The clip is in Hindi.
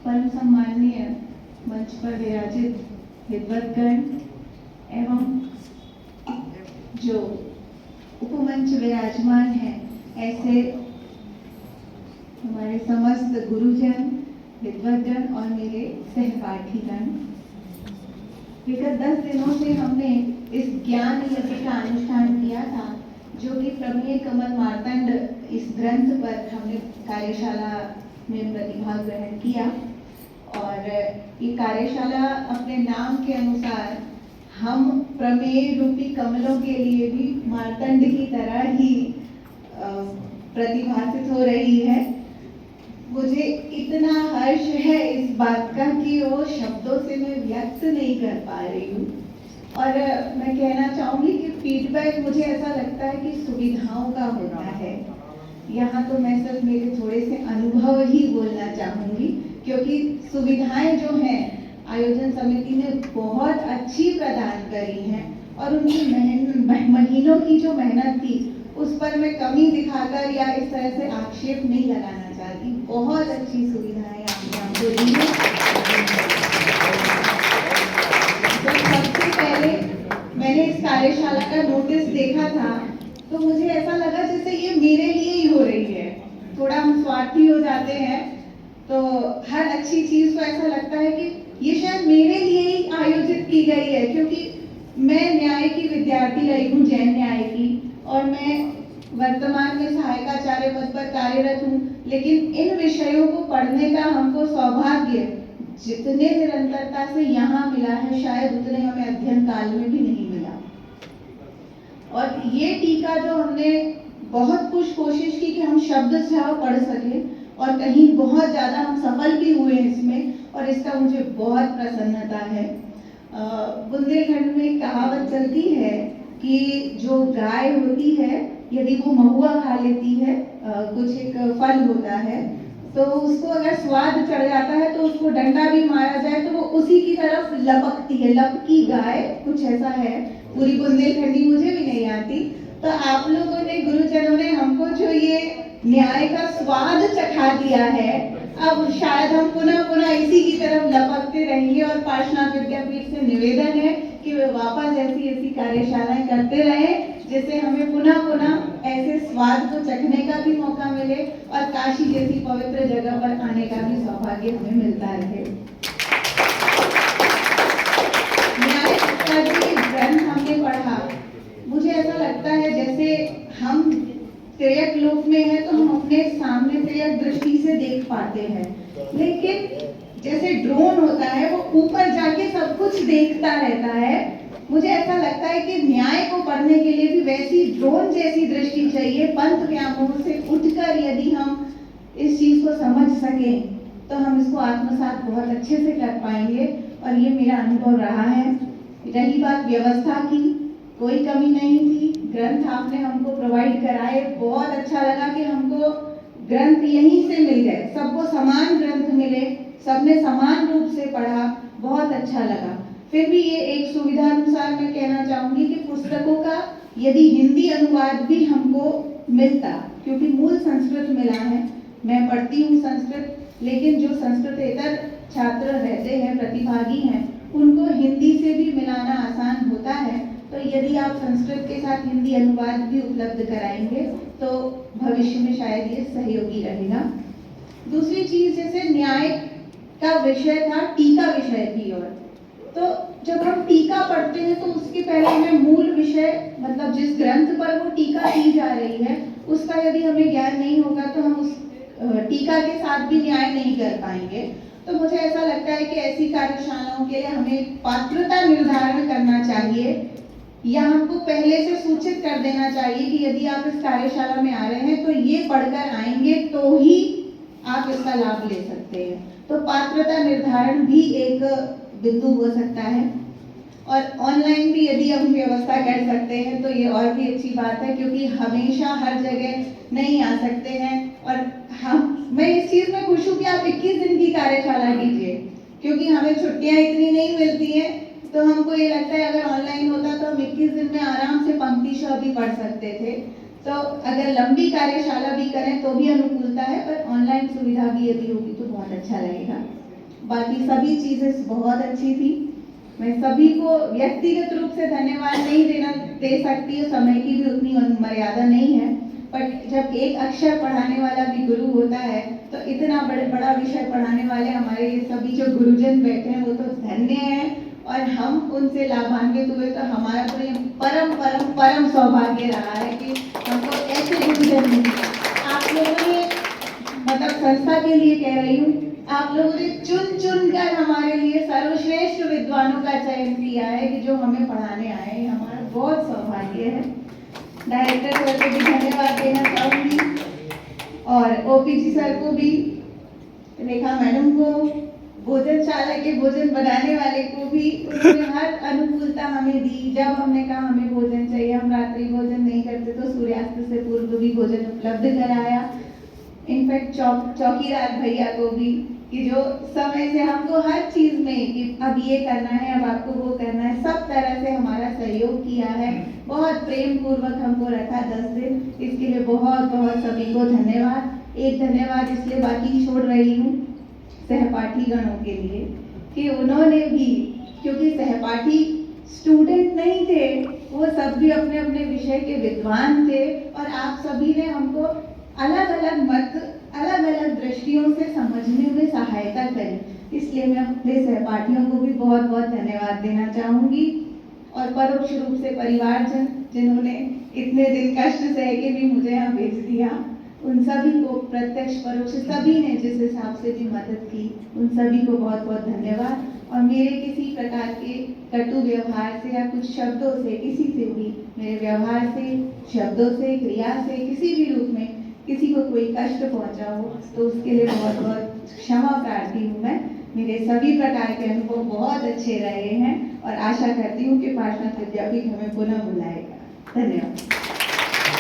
परम सम्माननीय मंच पर विराजित विद्वद्गण एवं जो उपमंच विराजमान है, ऐसे हमारे समस्त गुरुजन, विद्वद्गण और मेरे सहपाठीगण, विगत 10 दिनों से हमने इस ज्ञान यज्ञ का अनुष्ठान किया था, जो कि प्रमेय कमल मार्तंड इस ग्रंथ पर हमने कार्यशाला में प्रतिभाग ग्रहण किया। और ये कार्यशाला अपने नाम के अनुसार हम प्रमेय रूपी कमलों के लिए भी मार्तंड की तरह ही प्रतिभासित हो रही है। मुझे इतना हर्ष है इस बात का कि वो शब्दों से मैं व्यक्त नहीं कर पा रही हूँ। और मैं कहना चाहूँगी कि फीडबैक, मुझे ऐसा लगता है कि सुविधाओं का होता है। यहाँ तो मैं सिर्फ मेरे थोड़े से अनुभव ही बोलना चाहूँगी, क्योंकि सुविधाएं जो हैं आयोजन समिति ने बहुत अच्छी प्रदान करी हैं, और उनकी महीनों की जो मेहनत थी उस पर मैं कमी दिखाकर या इस तरह से आक्षेप नहीं लगाना चाहती। बहुत अच्छी सुविधाएं आपने हमको दी है। जब सबसे पहले मैंने इस कार्यशाला का नोटिस देखा था तो मुझे ऐसा लगा जैसे ये मेरे लिए ही हो रही है। थोड़ा हम स्वार्थी हो जाते हैं, तो हर अच्छी चीज को ऐसा लगता है कि ये शायद मेरे लिए ही आयोजित की गई है, क्योंकि मैं न्याय की विद्यार्थी रही हूँ, जैन न्याय की, और मैं वर्तमान में सहायकाचार्य पद पर कार्यरत हूँ। लेकिन इन विषयों को पढ़ने का हमको सौभाग्य जितने निरंतरता से यहाँ मिला है, शायद उतने हमें अध्ययन काल में भी नहीं मिला। और ये टीका जो हमने बहुत कुछ कोशिश की कि हम शब्द से पढ़ सके, और कहीं बहुत ज़्यादा हम सफल भी हुए इसमें, और इसका मुझे बहुत प्रसन्नता है। बुंदेलखंड में एक कहावत चलती है कि जो गाय होती है, यदि वो महुआ खा लेती है, कुछ एक फल होता है, तो उसको अगर स्वाद चढ़ जाता है तो उसको डंडा भी मारा जाए तो वो उसी की तरफ लपकती है। लपकी गाय, कुछ ऐसा है, पूरी बुंदेलखंडी मुझे भी नहीं आती। तो आप लोगों ने, गुरुजनों ने हमको जो ये न्याय का स्वाद चखा दिया है, अब शायद हम पुनः पुनः इसी की तरफ लपकते रहेंगे। और पार्श्वनाथ विद्यापीठ से निवेदन है कि वे वापस ऐसी ऐसी कार्यशालाएं करते रहें, जिससे हमें पुनः पुनः ऐसे स्वाद को चखने का भी मौका मिले और काशी जैसी पवित्र जगह पर आने का भी सौभाग्य हमें मिलता रहे। न्याय का जो ग्रंथ हमने पढ़ा, मुझे ऐसा लगता है जैसे हम तिर्यक लोक में है तो हम अपने सामने तिर्यक दृष्टि से देख पाते हैं, लेकिन जैसे ड्रोन होता है वो ऊपर जाके सब कुछ देखता रहता है। मुझे ऐसा लगता है कि न्याय को पढ़ने के लिए भी वैसी ड्रोन जैसी दृष्टि चाहिए। पंथ व्यामोह से उठकर यदि हम इस चीज को समझ सकें तो हम इसको आत्मसात बहुत अच्छे से कर पाएंगे, और ये मेरा अनुभव रहा है। रही बात व्यवस्था की, कोई कमी नहीं थी। ग्रंथ आपने हमको प्रोवाइड कराए, बहुत अच्छा लगा कि हमको ग्रंथ यहीं से मिल गए, सबको समान ग्रंथ मिले, सबने समान रूप से पढ़ा, बहुत अच्छा लगा। फिर भी ये एक सुविधा अनुसार मैं कहना चाहूंगी कि पुस्तकों का यदि हिंदी अनुवाद भी हमको मिलता, क्योंकि मूल संस्कृत मिला है, मैं पढ़ती हूँ संस्कृत, लेकिन जो संस्कृतेतर छात्र रहते हैं, प्रतिभागी हैं, उनको हिंदी से भी मिलाना आसान होता है। तो यदि आप संस्कृत के साथ हिंदी अनुवाद भी उपलब्ध कराएंगे तो भविष्य में शायद ये सहयोगी रहेगा। दूसरी चीज, जैसे न्याय का विषय था, टीका विषय थी, और तो जब हम टीका पढ़ते हैं तो उसके पहले हमें मूल विषय, मतलब जिस ग्रंथ पर वो टीका की जा रही है, उसका यदि हमें ज्ञान नहीं होगा तो हम उस टीका के साथ भी न्याय नहीं कर पाएंगे। तो मुझे ऐसा लगता है कि ऐसी कार्यशालाओं के लिए हमें पात्रता निर्धारण करना चाहिए, या हमको पहले से सूचित कर देना चाहिए कि यदि आप इस कार्यशाला में आ रहे हैं तो ये पढ़कर आएंगे तो ही आप इसका लाभ ले सकते हैं। तो पात्रता निर्धारण भी एक बिंदु हो सकता है, और ऑनलाइन भी यदि हम व्यवस्था कर सकते हैं तो ये और भी अच्छी बात है, क्योंकि हमेशा हर जगह नहीं आ सकते हैं। और मैं इस चीज में खुश हूँ कि आप 21 दिन की कार्यशाला कीजिए, क्योंकि हमें छुट्टियां इतनी नहीं मिलती हैं। तो हमको ये लगता है अगर ऑनलाइन होता तो हम 21 दिन में आराम से पंक्ति शव भी पढ़ सकते थे। तो अगर लंबी कार्यशाला भी करें तो भी अनुकूलता है, पर ऑनलाइन सुविधा भी यदि होगी तो बहुत अच्छा लगेगा। बाकी सभी चीज़ें बहुत अच्छी थी। मैं सभी को व्यक्तिगत रूप से धन्यवाद नहीं दे सकती, समय की भी उतनी मर्यादा नहीं है, पर जब एक अक्षर पढ़ाने वाला भी गुरु होता है तो इतना बड़ा विषय पढ़ाने वाले हमारे ये सभी जो गुरुजन बैठे हैं वो तो धन्य हैं, और हम उनसे लाभान्वित हुए तो हमारा तो ये परम परम परम सौभाग्य रहा है कि हमको ऐसे गुरुजन मिले। आप लोगों ने, मतलब संस्था के लिए कह रही हूँ, आप लोगों ने चुन चुन कर हमारे लिए सर्वश्रेष्ठ विद्वानों का चयन किया है कि जो हमें पढ़ाने आए हैं, हमारा बहुत सौभाग्य है। डायरेक्टर सर को भी धन्यवाद देना चाहूँगी, और ओपीजी सर को भी, रेखा मैडम को, भोजनशाला के भोजन बनाने वाले को भी, उन्होंने हर अनुकूलता हमें दी। जब हमने कहा हमें भोजन चाहिए, हम रात्रि भोजन नहीं करते तो सूर्यास्त से पूर्व भी भोजन उपलब्ध कराया। इनफैक्ट चौकीदार भैया को भी, कि जो समय से हमको हर चीज में कि अब ये करना है, अब आपको वो करना है, सब तरह से हमारा सहयोग किया है। बहुत प्रेम पूर्वक हमको रखा 10 दिन, इसके लिए बहुत बहुत सभी को धन्यवाद। एक धन्यवाद इसलिए बाकी छोड़ रही हूँ सहपाठी गणों के लिए कि उन्होंने भी, क्योंकि सहपाठी स्टूडेंट नहीं थे, वो सब भी अपने अपने विषय के विद्वान थे, और आप सभी ने हमको अलग अलग मत, अलग अलग दृष्टियों से समझने में सहायता करी। इसलिए मैं अपने सहपाठियों को भी बहुत बहुत धन्यवाद देना चाहूँगी, और परोक्ष रूप से परिवारजन जिन्होंने इतने दिन कष्ट सह के भी मुझे यहाँ भेज दिया, उन सभी को प्रत्यक्ष परोक्ष सभी ने जिस हिसाब से भी मदद की, उन सभी को बहुत बहुत धन्यवाद। और मेरे किसी प्रकार के कटु व्यवहार से या कुछ शब्दों से, किसी से भी मेरे व्यवहार से, शब्दों से, क्रिया से, किसी भी रूप में किसी को कोई कष्ट पहुंचा हो तो उसके लिए बहुत बहुत क्षमा प्रार्थी हूँ मैं। मेरे सभी प्रकार के अनुभव बहुत अच्छे रहे हैं, और आशा करती हूँ कि पार्श्वनाथ विद्यापीठ हमें पुनः बुलाएगा। धन्यवाद।